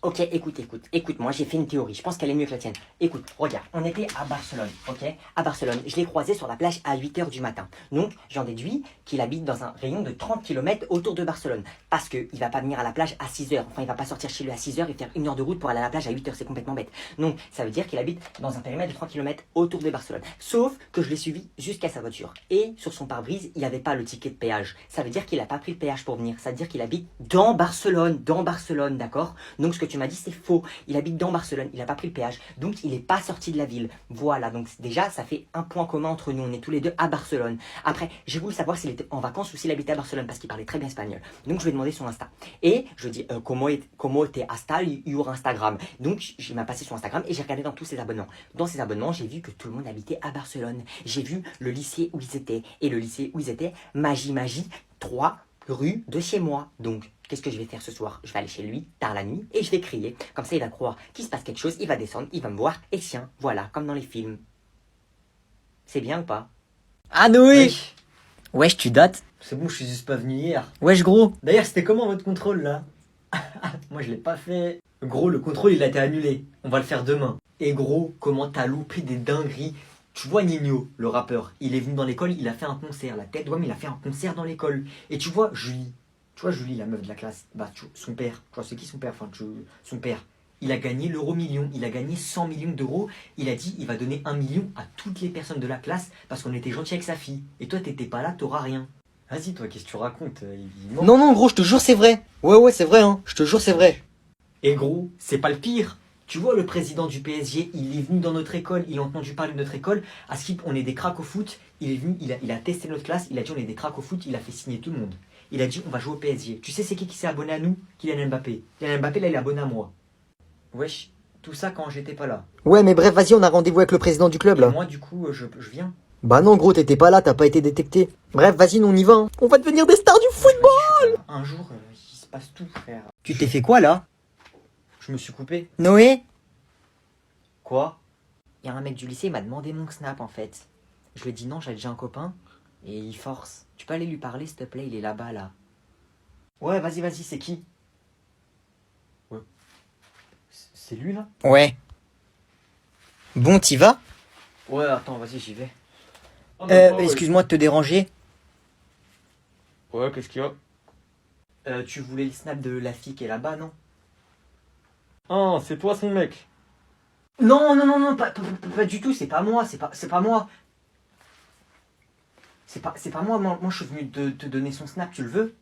Ok, écoute, moi j'ai fait une théorie, je pense qu'elle est mieux que la tienne. Écoute, regarde, on était à Barcelone, ok? À Barcelone, je l'ai croisé sur la plage à 8 h du matin. Donc, j'en déduis qu'il habite dans un rayon de 30 km autour de Barcelone. Parce qu'il va pas venir à la plage à 6 h. Enfin, il va pas sortir chez lui à 6 h et faire 1 heure de route pour aller à la plage à 8 h, c'est complètement bête. Donc, ça veut dire qu'il habite dans un périmètre de 30 km autour de Barcelone. Sauf que je l'ai suivi jusqu'à sa voiture. Et sur son pare-brise, il n'avait pas le ticket de péage. Ça veut dire qu'il n'a pas pris le péage pour venir. Ça veut dire qu'il habite dans Barcelone, d'accord? Donc, ce que tu m'as dit, c'est faux. Il habite dans Barcelone, il n'a pas pris le péage, donc il n'est pas sorti de la ville. Voilà, donc déjà, ça fait un point commun entre nous. On est tous les deux à Barcelone. Après, j'ai voulu savoir s'il était en vacances ou s'il habitait à Barcelone, parce qu'il parlait très bien espagnol. Donc, je lui ai demandé son Insta. Et je lui ai dit, comment te hasta your Instagram? Donc, il m'a passé son Instagram et j'ai regardé dans tous ses abonnements. Dans ses abonnements, j'ai vu que tout le monde habitait à Barcelone. J'ai vu le lycée où ils étaient. Et le lycée où ils étaient, Magie, 3 rue de chez moi. Donc, qu'est-ce que je vais faire ce soir? Je vais aller chez lui, tard la nuit, et je vais crier. Comme ça, il va croire qu'il se passe quelque chose, il va descendre, il va me voir, et tiens, voilà, comme dans les films. C'est bien ou pas? Ah Noé! Wesh. Wesh, tu dates? C'est bon, je suis juste pas venu hier. Wesh, gros. D'ailleurs, c'était comment votre contrôle là? Moi, je l'ai pas fait. Gros, le contrôle il a été annulé. On va le faire demain. Et gros, comment t'as loupé des dingueries? Tu vois Nino, le rappeur, il est venu dans l'école, il a fait un concert. La tête d'homme, il a fait un concert dans l'école. Et tu vois Julie, la meuf de la classe, bah son père, tu vois c'est qui son père? Son père, il a gagné l'euro-million, il a gagné 100 millions d'euros. Il a dit il va donner 1 million à toutes les personnes de la classe parce qu'on était gentil avec sa fille. Et toi t'étais pas là, t'auras rien. Vas-y toi, qu'est-ce que tu racontes? Non, gros, je te jure, c'est vrai. Ouais, c'est vrai, hein. Je te jure, c'est vrai. Et gros, c'est pas le pire. Tu vois, le président du PSG, il est venu dans notre école, il a entendu parler de notre école. À Skip, on est des cracks au foot. Il est venu, il a testé notre classe, il a dit on est des cracks au foot, il a fait signer tout le monde. Il a dit on va jouer au PSG. Tu sais c'est qui s'est abonné à nous? Kylian Mbappé. Kylian Mbappé, là, il est abonné à moi. Wesh, tout ça quand j'étais pas là. Ouais, mais bref, vas-y, on a rendez-vous avec le président du club, Et là. moi, du coup, je viens. Bah non, gros, t'étais pas là, t'as pas été détecté. Bref, vas-y, nous on y va, hein. On va devenir des stars du football. Un jour, il se passe tout, frère. Tu t'es fait quoi, là? Je me suis coupé. Noé? Quoi? Il y a un mec du lycée, il m'a demandé mon snap, en fait. Je lui ai dit non, j'ai déjà un copain. Et il force. Tu peux aller lui parler, s'il te plaît, il est là-bas, là. Ouais, vas-y, c'est qui? Ouais. C'est lui, là? Ouais. Bon, t'y vas? Ouais, attends, vas-y, j'y vais. Excuse-moi de te déranger. Ouais, qu'est-ce qu'il y a? Tu voulais le snap de la fille qui est là-bas, non? Ah, c'est toi son mec. Non, pas du tout, c'est pas moi, c'est pas moi. C'est pas moi, je suis venu te donner son snap, tu le veux?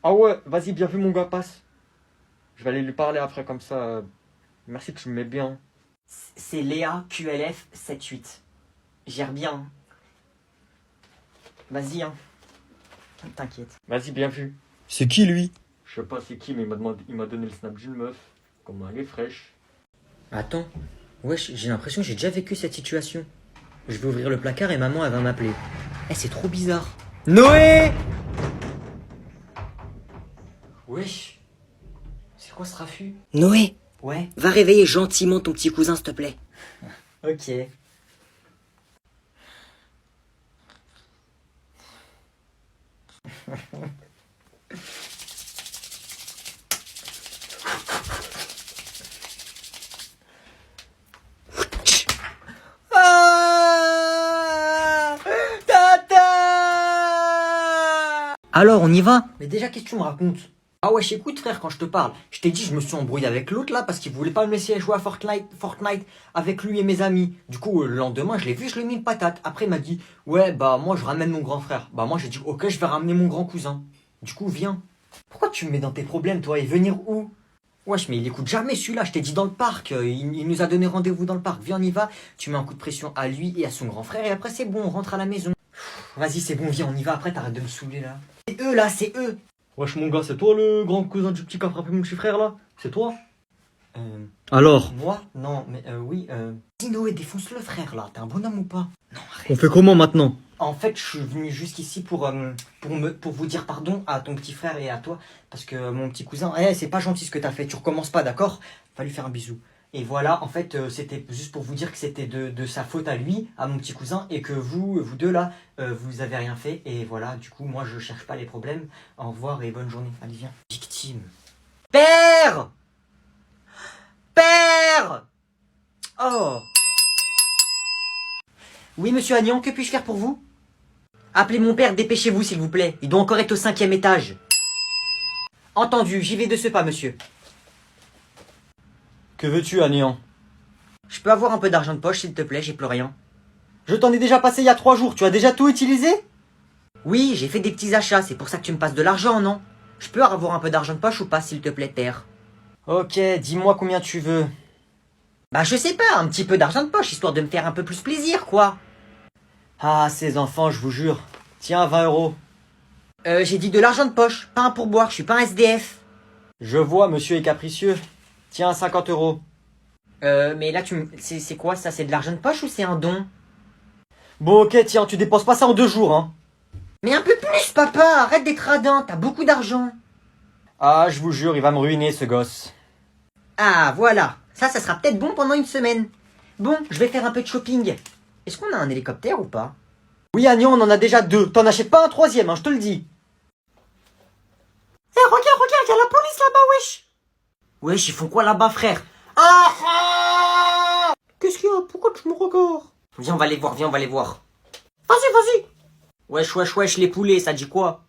Ah ouais, vas-y, bien vu mon gars, passe. Je vais aller lui parler après comme ça. Merci, tu me mets bien. C'est Léa QLF 78. Gère bien. Hein. Vas-y, hein. T'inquiète. Vas-y, bien vu. C'est qui, lui? Je sais pas c'est qui, mais il m'a donné le snap d'une meuf. Comment elle est fraîche. Attends. Wesh, j'ai l'impression que j'ai déjà vécu cette situation. Je vais ouvrir le placard et maman, elle va m'appeler. Eh, c'est trop bizarre. Noé! Wesh. C'est quoi ce raffut? Noé, Ouais. va réveiller gentiment ton petit cousin, s'il te plaît. Ok. Alors, on y va? Mais déjà, qu'est-ce que tu me racontes? Ah ouais, écoute frère, quand je te parle, je t'ai dit, je me suis embrouillé avec l'autre là parce qu'il voulait pas me laisser jouer à Fortnite avec lui et mes amis. Du coup, le lendemain, je l'ai vu, je lui ai mis une patate. Après, il m'a dit, ouais, bah moi, je ramène mon grand frère. Bah moi, j'ai dit, ok, je vais ramener mon grand cousin. Du coup, viens. Pourquoi tu me mets dans tes problèmes, toi, et venir où? Wesh, mais il écoute jamais celui-là, je t'ai dit dans le parc. Il nous a donné rendez-vous dans le parc. Viens, on y va. Tu mets un coup de pression à lui et à son grand frère, et après, c'est bon, on rentre à la maison. Vas-y, c'est bon, viens, on y va. Après, t'arrêtes de me saouler là. C'est eux là, c'est eux. Wesh mon gars, c'est toi le grand cousin du petit qui a frappé mon petit frère là? C'est toi? Alors? Moi? Non, mais oui, dis Noé, défonce-le frère là, t'es un bonhomme ou pas? Non, arrête. On fait comment maintenant? En fait, je suis venu jusqu'ici pour vous dire pardon à ton petit frère et à toi, parce que mon petit cousin, c'est pas gentil ce que t'as fait, tu recommences pas, d'accord? Va lui faire un bisou. Et voilà, en fait, c'était juste pour vous dire que c'était de sa faute à lui, à mon petit cousin, et que vous deux là, vous avez rien fait. Et voilà, du coup, moi, je cherche pas les problèmes. Au revoir et bonne journée. Allez, viens. Victime. Père! Oui, monsieur Agnan, que puis-je faire pour vous? Appelez mon père, dépêchez-vous s'il vous plaît. Il doit encore être au 5e étage. Entendu, j'y vais de ce pas, monsieur. Que veux-tu, Agnan? Je peux avoir un peu d'argent de poche, s'il te plaît, j'ai plus rien. Je t'en ai déjà passé il y a 3 jours, tu as déjà tout utilisé? Oui, j'ai fait des petits achats, c'est pour ça que tu me passes de l'argent, non? Je peux avoir un peu d'argent de poche ou pas, s'il te plaît, père? Ok, dis-moi combien tu veux. Bah je sais pas, un petit peu d'argent de poche, histoire de me faire un peu plus plaisir, quoi. Ah, ces enfants, je vous jure. Tiens, 20 euros. J'ai dit de l'argent de poche, pas un pourboire, je suis pas un SDF. Je vois, monsieur est capricieux. Tiens, 50 euros. Mais là, c'est quoi ça? C'est de l'argent de poche ou c'est un don? Bon, ok, tiens, tu dépenses pas ça en 2 jours, hein. Mais un peu plus, papa, arrête d'être radin, t'as beaucoup d'argent. Ah, je vous jure, il va me ruiner, ce gosse. Ah, voilà, ça sera peut-être bon pendant une semaine. Bon, je vais faire un peu de shopping. Est-ce qu'on a un hélicoptère ou pas? Oui, Agnan, on en a déjà 2. T'en achètes pas un 3e, hein, je te le dis. Eh, regarde, y'a la police là-bas, wesh. Wesh, ils font quoi là-bas, frère? Ah! Qu'est-ce qu'il y a? Pourquoi tu me regardes? Viens, on va les voir, viens, on va les voir. Vas-y. Wesh, les poulets, ça dit quoi?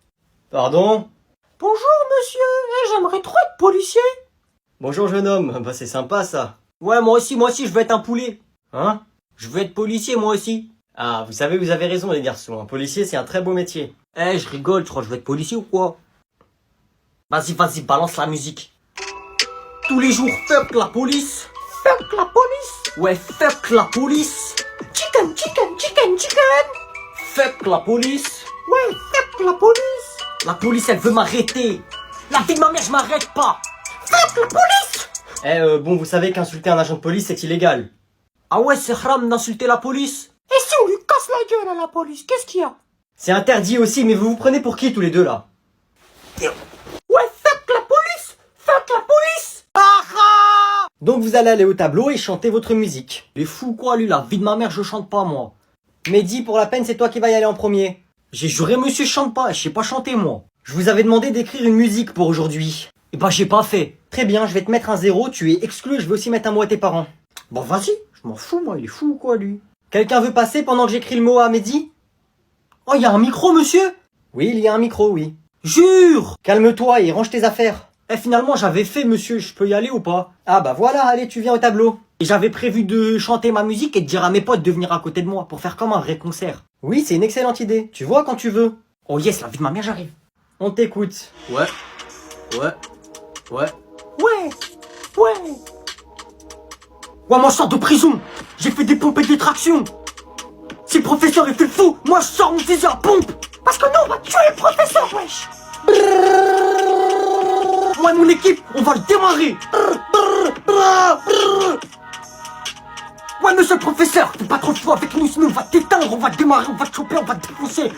Pardon? Bonjour, monsieur, j'aimerais trop être policier. Bonjour, jeune homme. Bah, c'est sympa, ça. Ouais, moi aussi, je veux être un poulet. Hein? Je veux être policier, moi aussi. Ah, vous savez, vous avez raison, les garçons. Un policier, c'est un très beau métier. Eh, je rigole, tu crois que je veux être policier ou quoi? Vas-y, balance la musique. Tous les jours, fuck la police. Fuck la police. Ouais, fuck la police. Chicken. Fuck la police. Ouais, fuck la police. La police, elle veut m'arrêter. La vie de ma mère, je m'arrête pas. Fuck la police. Bon, vous savez qu'insulter un agent de police, c'est illégal. Ah ouais, c'est haram d'insulter la police. Et si on lui casse la gueule à la police, qu'est-ce qu'il y a? C'est interdit aussi, mais vous vous prenez pour qui, tous les deux, là? Ouais, fuck la police. Fuck la police. Ah! Donc vous allez aller au tableau et chanter votre musique. Il est fou quoi, lui, la vie de ma mère, je chante pas, moi. Mehdi, pour la peine, c'est toi qui vas y aller en premier. J'ai juré, monsieur, je chante pas, je sais pas chanter, moi. Je vous avais demandé d'écrire une musique pour aujourd'hui. Et bah, j'ai pas fait. Très bien, je vais te mettre un 0, tu es exclu et je vais aussi mettre un mot à tes parents. Bon, vas-y, je m'en fous, moi, il est fou quoi, lui. Quelqu'un veut passer pendant que j'écris le mot à Mehdi? Oh, y a un micro, monsieur? Oui, il y a un micro, oui. Jure! Calme-toi et range tes affaires. Eh, finalement, j'avais fait, monsieur, je peux y aller ou pas? Ah bah voilà, allez, tu viens au tableau. Et j'avais prévu de chanter ma musique et de dire à mes potes de venir à côté de moi pour faire comme un vrai concert. Oui, c'est une excellente idée. Tu vois quand tu veux. Oh yes, la vie de ma mère, j'arrive. On t'écoute. Ouais. Ouais, moi je sors de prison. J'ai fait des pompes et des tractions. Si le professeur il fait le fou, moi je sors mon fusil à pompe. Parce que nous on va tuer le professeur, wesh. Moi et mon équipe, on va le démarrer. Ouais, monsieur le professeur, fais pas trop fou avec nous, sinon on va t'éteindre, on va démarrer, on va te choper, on va te défoncer.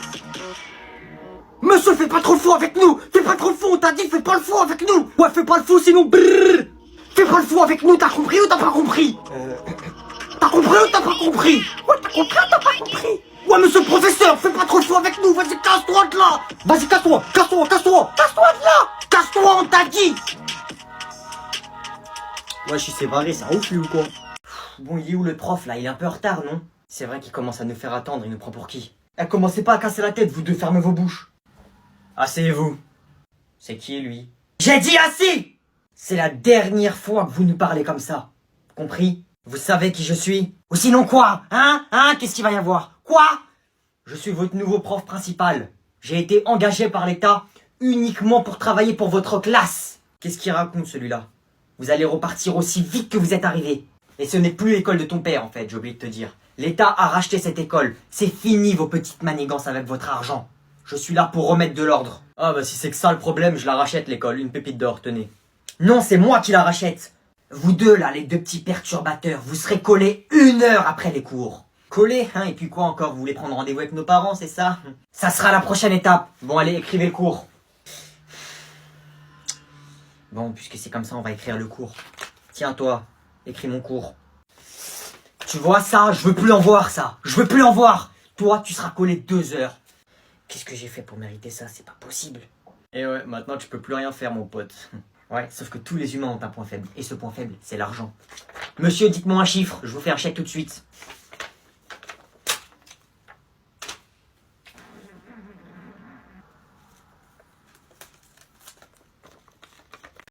Monsieur, fais pas trop le fou avec nous. Fais pas trop le fou, on t'a dit, fais pas le fou avec nous. Ouais, fais pas le fou, sinon brrr. Fais pas le fou avec nous, t'as compris ou t'as pas compris? T'as compris ou t'as pas compris? Ouais, t'as compris ou t'as pas compris? Ouais, monsieur le professeur, fais pas trop le fou avec nous. Vas-y, casse-toi de là. Vas-y, casse-toi de là. Casse-toi, on t'a dit. Ouais, je suis barré, c'est un ouf lui ou quoi? Bon, il est où le prof là? Il est un peu en retard, non? C'est vrai qu'il commence à nous faire attendre, il nous prend pour qui? Eh, commencez pas à casser la tête, vous deux, fermez vos bouches. Asseyez-vous. C'est qui lui? J'ai dit assez! C'est la dernière fois que vous nous parlez comme ça. Compris? Vous savez qui je suis? Ou sinon quoi? Hein? Qu'est-ce qu'il va y avoir? Quoi? Je suis votre nouveau prof principal. J'ai été engagé par l'État uniquement pour travailler pour votre classe. Qu'est-ce qu'il raconte celui-là? Vous allez repartir aussi vite que vous êtes arrivé. Et ce n'est plus l'école de ton père en fait, j'ai oublié de te dire. L'État a racheté cette école. C'est fini vos petites manigances avec votre argent. Je suis là pour remettre de l'ordre. Ah bah si c'est que ça le problème, je la rachète l'école, une pépite d'or, tenez. Non, c'est moi qui la rachète. Vous deux là, les deux petits perturbateurs, vous serez collés 1 heure après les cours. Collés, hein, et puis quoi encore? Vous voulez prendre rendez-vous avec nos parents, c'est ça? Ça sera la prochaine étape. Bon allez, écrivez le cours. Bon, puisque c'est comme ça, on va écrire le cours. Tiens toi, écris mon cours. Tu vois ça? Je veux plus en voir ça. Je veux plus en voir. Toi, tu seras collé 2 heures. Qu'est-ce que j'ai fait pour mériter ça? C'est pas possible. Et ouais, maintenant tu peux plus rien faire mon pote. Ouais, sauf que tous les humains ont un point faible. Et ce point faible, c'est l'argent. Monsieur, dites-moi un chiffre. Je vous fais un chèque tout de suite.